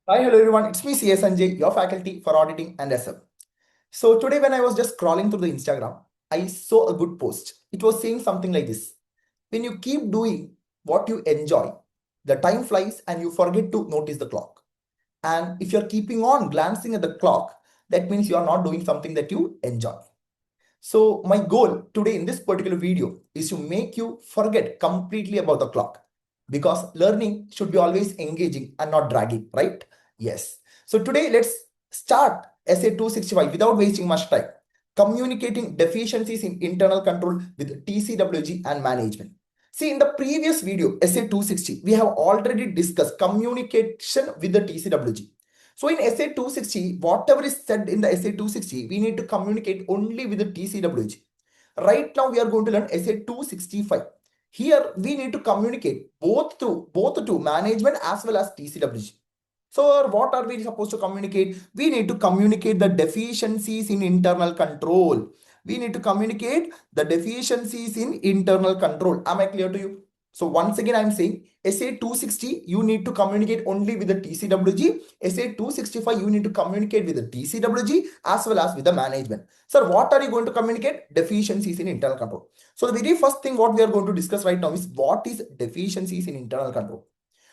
Hi, hello everyone. It's me, CS Sanjay, your faculty for auditing and SF. So today, when I was just scrolling through the Instagram, I saw a good post. It was saying something like this: when you keep doing what you enjoy, the time flies and you forget to notice the clock. And if you're keeping on glancing at the clock, that means you are not doing something that you enjoy. So my goal today in this particular video is to make you forget completely about the clock, because learning should be always engaging and not dragging, right? Yes. So today let's start essay 265 without wasting much time. Communicating deficiencies in internal control with TCWG and management. See, in the previous video, essay 260, we have already discussed communication with the TCWG. So in essay 260, whatever is said in the essay 260, we need to communicate only with the TCWG. Right now, we are going to learn essay 265. Here, we need to communicate both to management as well as TCWG. So what are we supposed to communicate? We need to communicate the deficiencies in internal control. We need to communicate the deficiencies in internal control. Am I clear to you? So once again, I'm saying essay 260, you need to communicate only with the TCWG. Essay 265, you need to communicate with the TCWG as well as with the management. Sir, what are you going to communicate? Deficiencies in internal control. So the very first thing what we are going to discuss right now is what is deficiencies in internal control.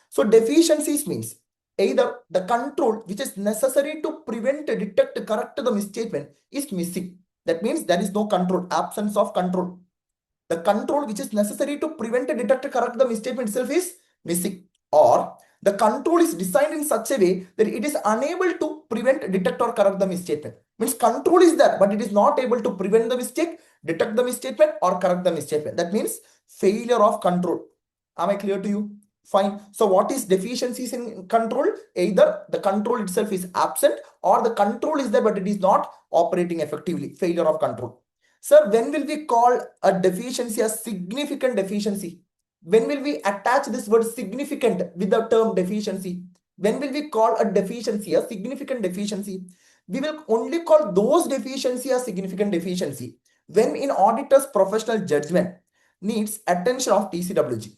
So deficiencies means either the control which is necessary to prevent, detect, correct the misstatement is missing. That means there is no control, absence of control. The control which is necessary to prevent, detect, correct the misstatement itself is missing. Or the control is designed in such a way that it is unable to prevent, detect, or correct the misstatement. Means control is there, but it is not able to prevent the mistake, detect the misstatement, or correct the misstatement. That means failure of control. Am I clear to you? Fine. So what is deficiencies in control? Either the control itself is absent or the control is there but it is not operating effectively. Failure of control. Sir, when will we call a deficiency a significant deficiency? When will we attach this word significant with the term deficiency? When will we call a deficiency a significant deficiency? We will only call those deficiency a significant deficiency when in auditor's professional judgment needs attention of TCWG.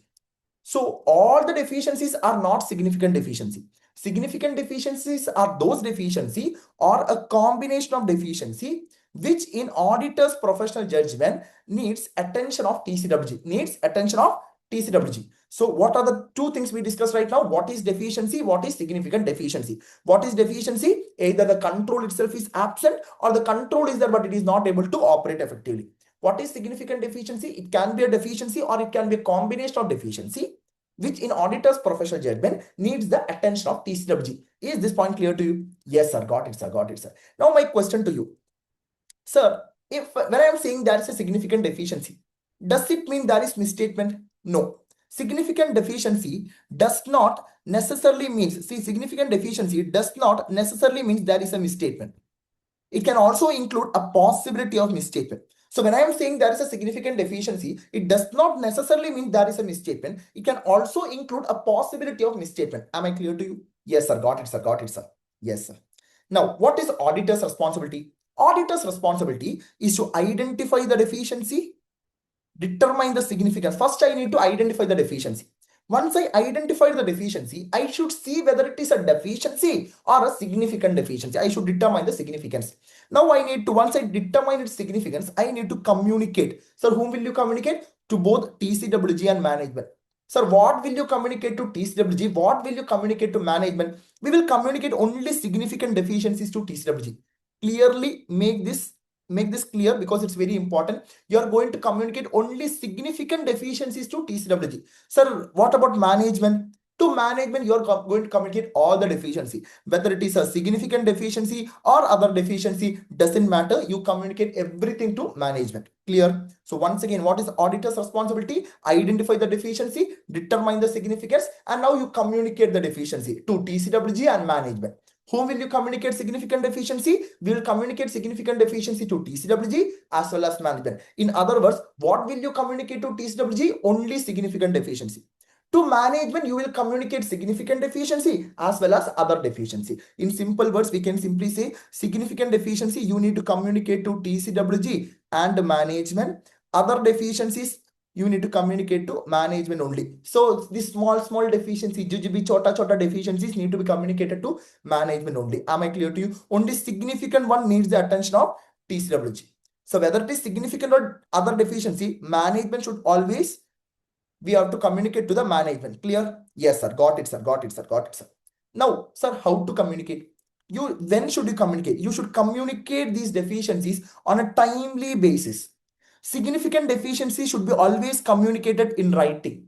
So all the deficiencies are not significant deficiency. Significant deficiencies are those deficiency or a combination of deficiency which in auditor's professional judgment needs attention of TCWG. Needs attention of TCWG. So what are the two things we discussed right now? What is deficiency? What is significant deficiency? What is deficiency? Either the control itself is absent or the control is there but it is not able to operate effectively. What is significant deficiency? It can be a deficiency or it can be a combination of deficiency, which in auditor's professional judgment needs the attention of TCWG. Is this point clear to you? Yes, sir. Got it, sir. Got it, sir. Now my question to you, sir, if when I am saying there is a significant deficiency, does it mean there is misstatement? No. Significant deficiency does not necessarily means, see, significant deficiency does not necessarily means there is a misstatement. It can also include a possibility of misstatement. So when I am saying there is a significant deficiency, it does not necessarily mean there is a misstatement. It can also include a possibility of misstatement. Am I clear to you? Yes, sir. Got it, sir. Got it, sir. Yes, sir. Now, what is auditor's responsibility? Auditor's responsibility is to identify the deficiency, determine the significance. First, I need to identify the deficiency. Once I identify the deficiency, I should see whether it is a deficiency or a significant deficiency. I should determine the significance. Now I need to, once I determine its significance, I need to communicate. So whom will you communicate? To both TCWG and management. Sir, what will you communicate to TCWG? What will you communicate to management? We will communicate only significant deficiencies to TCWG. Clearly make this clear because it's very important. You are going to communicate only significant deficiencies to TCWG. Sir, what about management? To management, you are going to communicate all the deficiency. Whether it is a significant deficiency or other deficiency, doesn't matter. You communicate everything to management. Clear? So once again, what is auditor's responsibility? Identify the deficiency, determine the significance, and now you communicate the deficiency to TCWG and management. Whom will you communicate significant deficiency? We will communicate significant deficiency to TCWG as well as management. In other words, what will you communicate to TCWG? Only significant deficiency. To management, you will communicate significant deficiency as well as other deficiency. In simple words, we can simply say significant deficiency you need to communicate to TCWG and management. Other deficiencies you need to communicate to management only. So these small deficiencies, jujube chota deficiencies need to be communicated to management only. Am I clear to you? Only significant one needs the attention of TCWG. So whether it is significant or other deficiency, management should always, we have to communicate to the management. Clear? Yes, sir. Got it, sir. Got it, sir. Got it, sir. Now, sir, how to communicate? When should you communicate? You should communicate these deficiencies on a timely basis. Significant deficiency should be always communicated in writing.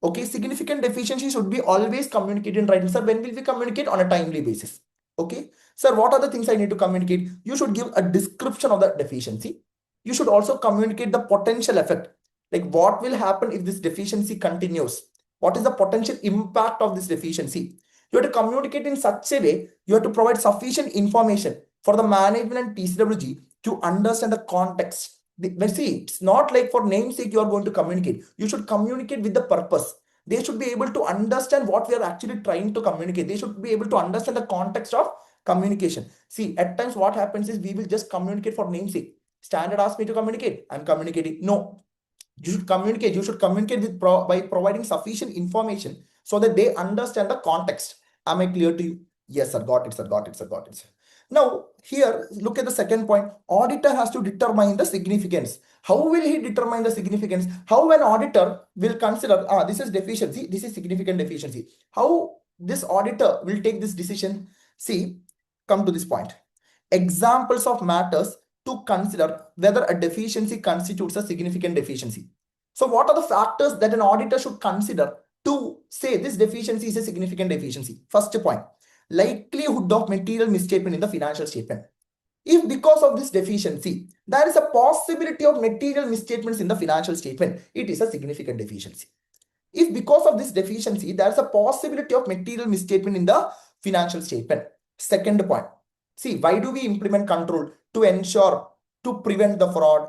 Okay, significant deficiency should be always communicated in writing. Sir, when will we communicate? On a timely basis. Okay, sir, what are the things I need to communicate? You should give a description of the deficiency. You should also communicate the potential effect. Like what will happen if this deficiency continues? What is the potential impact of this deficiency? You have to communicate in such a way, you have to provide sufficient information for the management and TCWG to understand the context. See, it's not like for namesake you are going to communicate. You should communicate with the purpose. They should be able to understand what we are actually trying to communicate. They should be able to understand the context of communication. See, at times what happens is we will just communicate for namesake. Standard asks me to communicate. I'm communicating. No, you should communicate. You should communicate with by providing sufficient information so that they understand the context. Am I clear to you? Yes, sir. Got it, sir. Got it, sir. Got it, sir. Now, here, look at the second point. Auditor has to determine the significance. How will he determine the significance? How an auditor will consider, this is deficiency, this is significant deficiency. How this auditor will take this decision? See, come to this point. Examples of matters to consider whether a deficiency constitutes a significant deficiency. So what are the factors that an auditor should consider to say this deficiency is a significant deficiency? First point, likelihood of material misstatement in the financial statement. If because of this deficiency, there is a possibility of material misstatements in the financial statement, it is a significant deficiency. If because of this deficiency, there is a possibility of material misstatement in the financial statement. Second point, see, why do we implement control? To ensure, to prevent the fraud,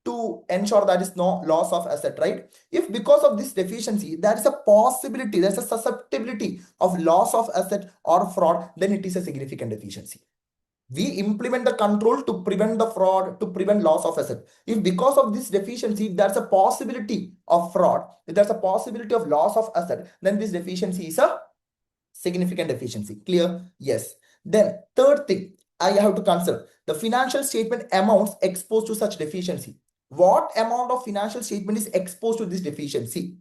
to ensure there is no loss of asset, right? If because of this deficiency, there is a possibility, there's a susceptibility of loss of asset or fraud, then it is a significant deficiency. We implement the control to prevent the fraud, to prevent loss of asset. If because of this deficiency, there's a possibility of fraud, if there's a possibility of loss of asset, then this deficiency is a significant deficiency. Clear? Yes. Then third thing I have to consider, the financial statement amounts exposed to such deficiency. What amount of financial statement is exposed to this deficiency?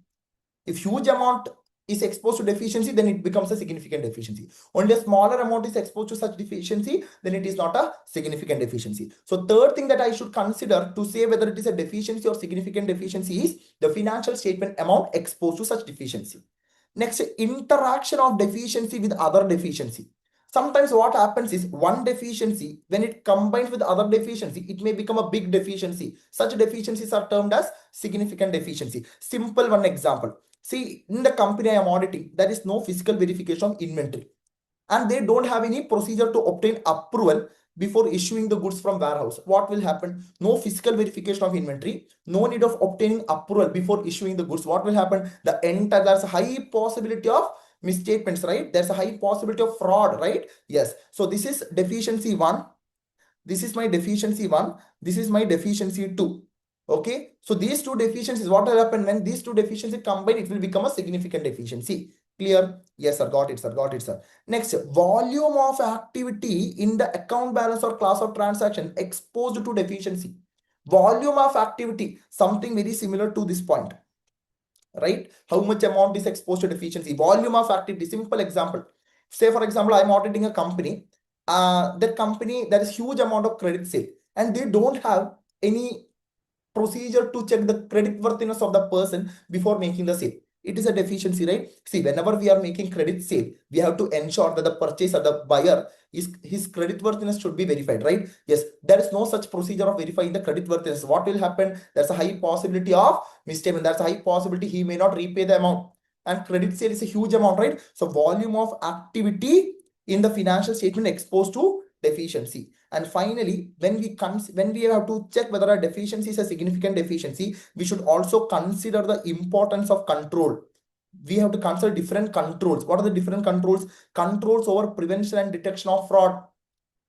If huge amount is exposed to deficiency, then it becomes a significant deficiency. Only a smaller amount is exposed to such deficiency, then it is not a significant deficiency. So third thing that I should consider to say whether it is a deficiency or significant deficiency is the financial statement amount exposed to such deficiency. Next, interaction of deficiency with other deficiency. Sometimes what happens is one deficiency, when it combines with other deficiency, it may become a big deficiency. Such deficiencies are termed as significant deficiency. Simple one example. See, in the company I am auditing, there is no physical verification of inventory. And they don't have any procedure to obtain approval before issuing the goods from warehouse. What will happen? No physical verification of inventory, no need of obtaining approval before issuing the goods. What will happen? There's a high possibility of misstatements, right? There's a high possibility of fraud, right? Yes. So this is deficiency 1. This is my deficiency 1. This is my deficiency 2. Okay. So these two deficiencies, what will happen when these two deficiencies combine? It will become a significant deficiency. Clear? Yes, sir. Got it, sir. Got it, sir. Next, volume of activity in the account balance or class of transaction exposed to deficiency. Volume of activity, something very similar to this point, right? How much amount is exposed to deficiency? Volume of activity. Simple example. Say, for example, I'm auditing a company. That company, there is huge amount of credit sale, and they don't have any procedure to check the credit worthiness of the person before making the sale. It is a deficiency, right? See, whenever we are making credit sale, we have to ensure that the purchaser, the buyer, his credit worthiness should be verified, right? Yes, there is no such procedure of verifying the credit worthiness. What will happen? There's a high possibility of misstatement. There's a high possibility he may not repay the amount. And credit sale is a huge amount, right? So volume of activity in the financial statement exposed to deficiency. And finally, when we have to check whether a deficiency is a significant deficiency, we should also consider the importance of control. We have to consider different controls. What are the different controls? Controls over prevention and detection of fraud.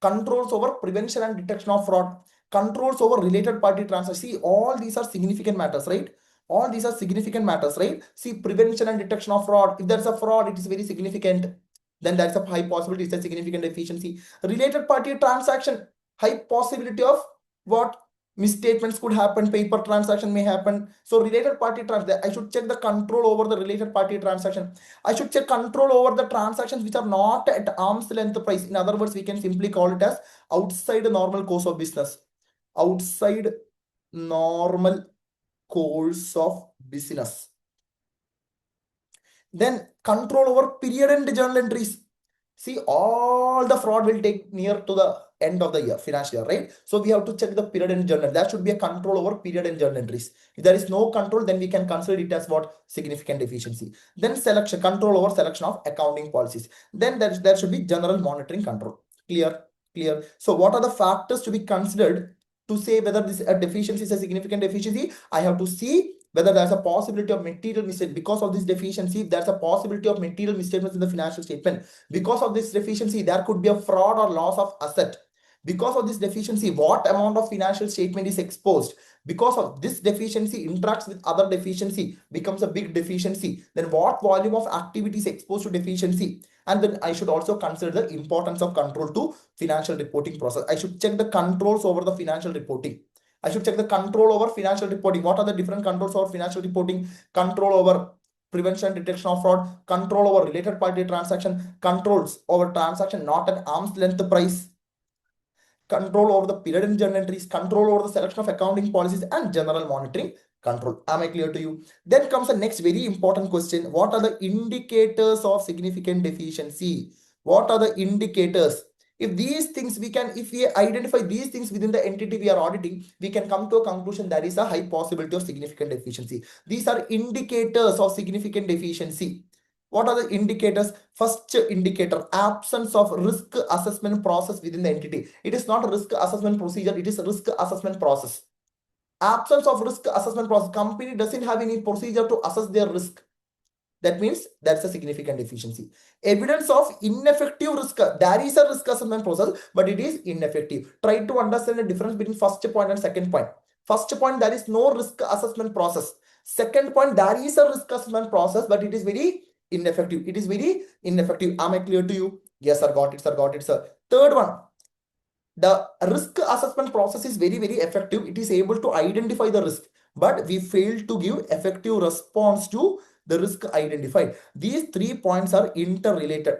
Controls over prevention and detection of fraud. Controls over related party transfers. See, all these are significant matters, right? All these are significant matters, right? See, prevention and detection of fraud. If there's a fraud, it is very significant. Then that's a high possibility, it's a significant efficiency. Related party transaction, high possibility of what? Misstatements could happen, paper transaction may happen. So related party transaction, I should check the control over the related party transaction. I should check control over the transactions which are not at arm's length price. In other words, we can simply call it as outside the normal course of business. Outside normal course of business. Then control over period end journal entries. See, all the fraud will take near to the end of the year, financial year, right? So we have to check the period end journal. That should be a control over period end journal entries. If there is no control, then we can consider it as what? Significant deficiency. Then selection, control over selection of accounting policies. Then there should be general monitoring control. Clear. So what are the factors to be considered to say whether this deficiency is a significant deficiency? I have to see whether there's a possibility of material mistake. Because of this deficiency, there's a possibility of material misstatements in the financial statement. Because of this deficiency, there could be a fraud or loss of asset. Because of this deficiency, what amount of financial statement is exposed? Because of this deficiency interacts with other deficiency, becomes a big deficiency. Then what volume of activity is exposed to deficiency? And then I should also consider the importance of control to financial reporting process. I should check the controls over the financial reporting. I should check the control over financial reporting. What are the different controls over financial reporting? Control over prevention and detection of fraud, control over related party transaction, controls over transaction not at arm's length price, control over the period and journal entries, control over the selection of accounting policies, and general monitoring control. Am I clear to you? Then comes the next very important question. What are the indicators of significant deficiency? What are the indicators? If these things if we identify these things within the entity we are auditing, we can come to a conclusion there is a high possibility of significant deficiency. These are indicators of significant deficiency. What are the indicators? First indicator, absence of risk assessment process within the entity. It is not a risk assessment procedure, it is a risk assessment process. Absence of risk assessment process. Company doesn't have any procedure to assess their risk. That means that's a significant deficiency. Evidence of ineffective risk. There is a risk assessment process, but it is ineffective. Try to understand the difference between first point and second point. First point, there is no risk assessment process. Second point, there is a risk assessment process, but it is very ineffective. It is very ineffective. Am I clear to you? Yes, sir. Got it, sir. Third one, the risk assessment process is very, very effective. It is able to identify the risk, but we fail to give effective response to the risk identified. These 3 points are interrelated.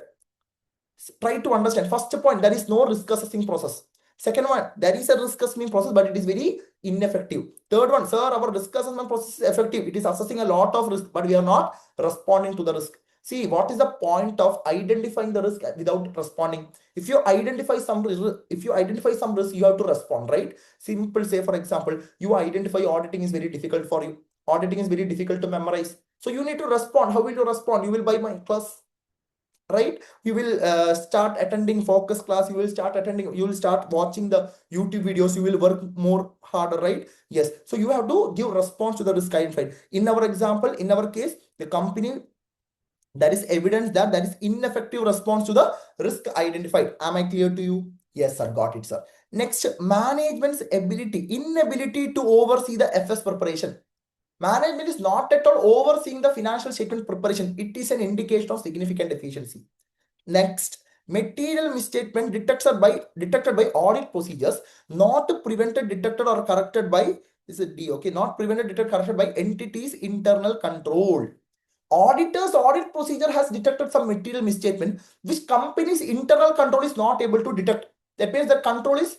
Try to understand. First point, there is no risk assessing process. Second one, there is a risk assessment process, but it is very ineffective. Third one, sir, our risk assessment process is effective. It is assessing a lot of risk, but we are not responding to the risk. See, what is the point of identifying the risk without responding? If you identify some risk, you have to respond, right? Simple, say for example, you identify auditing is very difficult for you. Auditing is very difficult to memorize. So you need to respond. How will you respond? You will buy my class, right? You will start attending focus class. You will start watching the YouTube videos. You will work more harder, right? Yes. So you have to give response to the risk identified. In our example, in our case, the company, there is evidence that there is ineffective response to the risk identified. Am I clear to you? Yes, sir. Got it, sir. Next, management's inability to oversee the FS preparation. Management is not at all overseeing the financial statement preparation. It is an indication of significant deficiency. Next, material misstatement detected by audit procedures, not prevented, detected, or corrected by, this is D, okay, not prevented, detected, corrected by entities internal control. Auditor's audit procedure has detected some material misstatement which company's internal control is not able to detect. That means the control is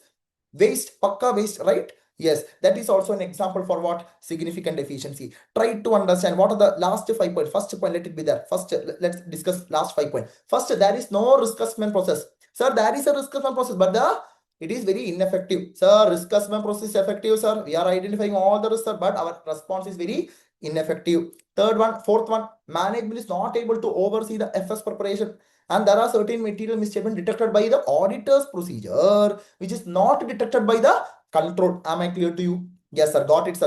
waste, pakka waste, right? Yes, that is also an example for what? Significant deficiency. Try to understand what are the last 5 points. First point, let it be there. First, let's discuss last 5 points. First, there is no risk assessment process. Sir, there is a risk assessment process, but it is very ineffective. Sir, risk assessment process is effective, sir. We are identifying all the risks, sir, but our response is very ineffective. Third one, fourth one, management is not able to oversee the FS preparation. And there are certain material misstatement detected by the auditor's procedure, which is not detected by the control. Am I clear to you? Yes, sir. Got it,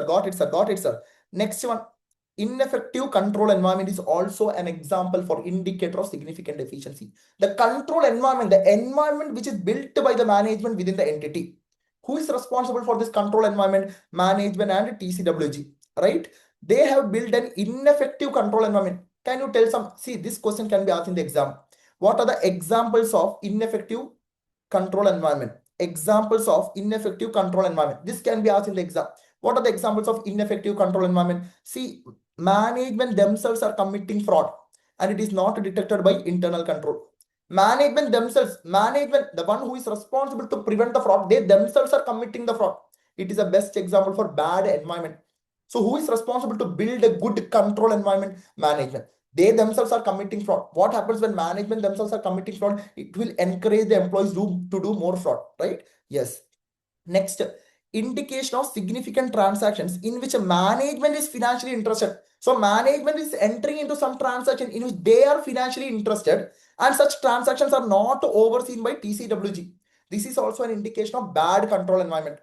sir. Next one, ineffective control environment is also an example for indicator of significant deficiency. The control environment, the environment which is built by the management within the entity. Who is responsible for this control environment? Management and TCWG, right? They have built an ineffective control environment. Can you tell some? See, this question can be asked in the exam. What are the examples of ineffective control environment? Examples of ineffective control environment. This can be asked in the exam. What are the examples of ineffective control environment? See, management themselves are committing fraud and it is not detected by internal control. Management themselves, management, the one who is responsible to prevent the fraud, they themselves are committing the fraud. It is a best example for bad environment. So who is responsible to build a good control environment? Management. They themselves are committing fraud. What happens when management themselves are committing fraud? It will encourage the employees to do more fraud, right? Yes. Next, indication of significant transactions in which management is financially interested. So management is entering into some transaction in which they are financially interested, and such transactions are not overseen by TCWG. This is also an indication of bad control environment.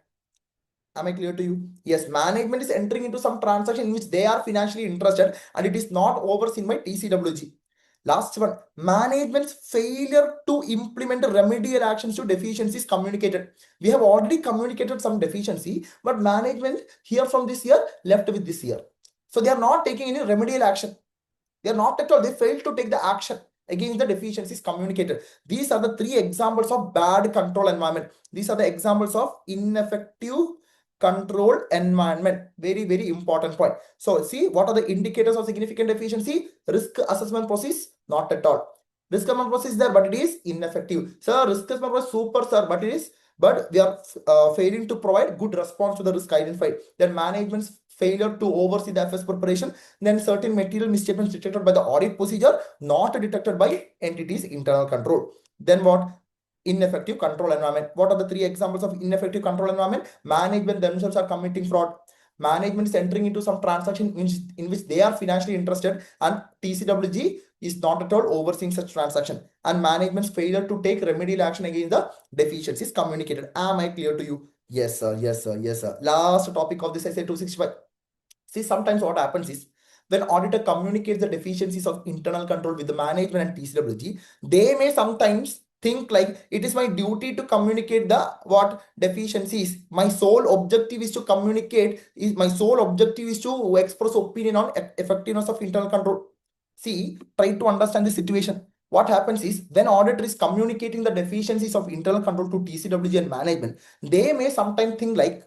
Am I clear to you? Yes, management is entering into some transaction in which they are financially interested and it is not overseen by TCWG. Last one, management's failure to implement remedial actions to deficiencies communicated. We have already communicated some deficiency, but management here from this year left with this year. So they are not taking any remedial action. They are not at all. They failed to take the action against the deficiencies communicated. These are the three examples of bad control environment. These are the examples of ineffective control environment. Very, very important point. So see, what are the indicators of significant deficiency? Risk assessment process, not at all. Risk assessment process is there, but it is ineffective. Sir, risk assessment process super, sir, but we are failing to provide good response to the risk identified. Then management's failure to oversee the FS preparation. Then certain material misstatements detected by the audit procedure, not detected by entities internal control. Then what? Ineffective control environment. What are the three examples of ineffective control environment? Management themselves are committing fraud. Management is entering into some transaction in which they are financially interested, and TCWG is not at all overseeing such transaction. And management's failure to take remedial action against the deficiencies communicated. Am I clear to you? Yes, sir. Yes, sir. Yes, sir. Last topic of this essay 265. See, sometimes what happens is when auditor communicates the deficiencies of internal control with the management and TCWG, they may sometimes think like it is my duty to communicate the what deficiencies. My sole objective is to communicate. My sole objective is to express opinion on effectiveness of internal control. See, try to understand the situation. What happens is when auditor is communicating the deficiencies of internal control to TCWG and management, they may sometimes think like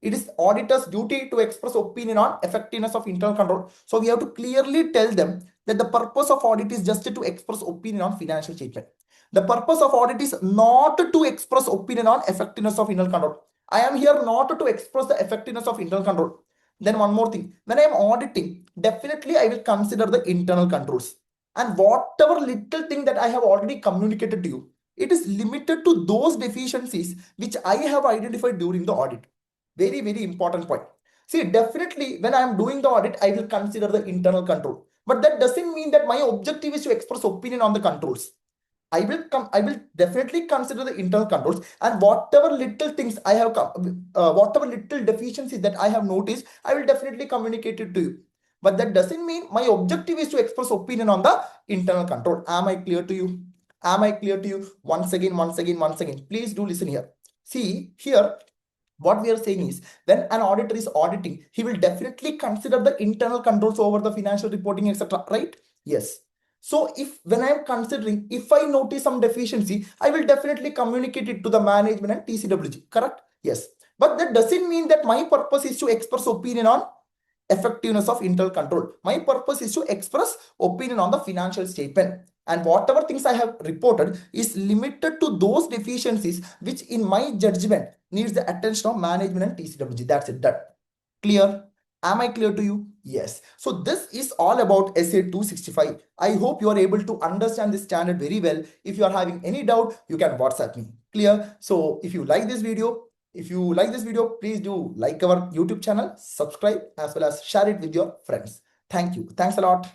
it is auditor's duty to express opinion on effectiveness of internal control. So we have to clearly tell them that the purpose of audit is just to express opinion on financial statement. The purpose of audit is not to express opinion on effectiveness of internal control. I am here not to express the effectiveness of internal control. Then one more thing, when I am auditing, definitely I will consider the internal controls. And whatever little thing that I have already communicated to you, it is limited to those deficiencies which I have identified during the audit. Very, very important point. See, definitely when I am doing the audit, I will consider the internal control. But that doesn't mean that my objective is to express opinion on the controls. I will definitely consider the internal controls, and whatever little things I have whatever little deficiencies that I have noticed, I will definitely communicate it to you. But that doesn't mean my objective is to express opinion on the internal control. Am I clear to you? Am I clear to you? Once again, once again, once again. Please do listen here. See here, what we are saying is when an auditor is auditing, he will definitely consider the internal controls over the financial reporting, etc. Right? Yes. So if when I am considering, if I notice some deficiency, I will definitely communicate it to the management and TCWG. Correct? Yes. But that doesn't mean that my purpose is to express opinion on effectiveness of internal control. My purpose is to express opinion on the financial statement. And whatever things I have reported is limited to those deficiencies which in my judgment needs the attention of management and TCWG. That's it. Done. Clear? Am I clear to you? Yes. So this is all about SA 265. I hope you are able to understand this standard very well. If you are having any doubt, you can WhatsApp me. Clear? So if you like this video, please do like our YouTube channel, subscribe, as well as share it with your friends. Thank you. Thanks a lot.